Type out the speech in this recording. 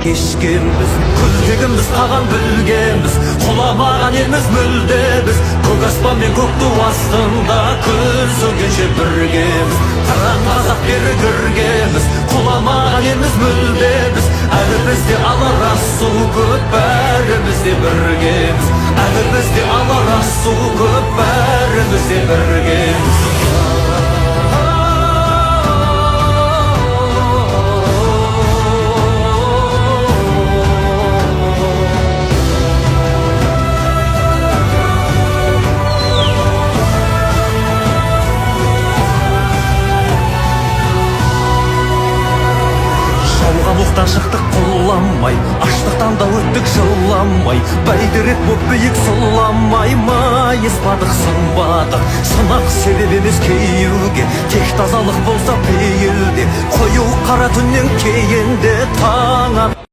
кешкенбіз, күлтегіміз қаған білгенбіз, құламаған елміз мүлде біз. Көк аспан мен көк ту астында көз өлгенше біргеміз. Қыран қазақ бері кіргенбіз, құламаған елміз мүлде біз. Әлі бізде алар асу көп, бәріміз де біргеміз. Әлі бізде алар асу көп, бәріміз де біргеміз. Оқтан шықтық құламай, аштықтан да өттік жыламай, бәйдірек боп биік сұламай, майыспадық сынбадық. Сынақ себеп емес кейеуге, тек тазалық болса пейілде, қою қара түннен кейін де таң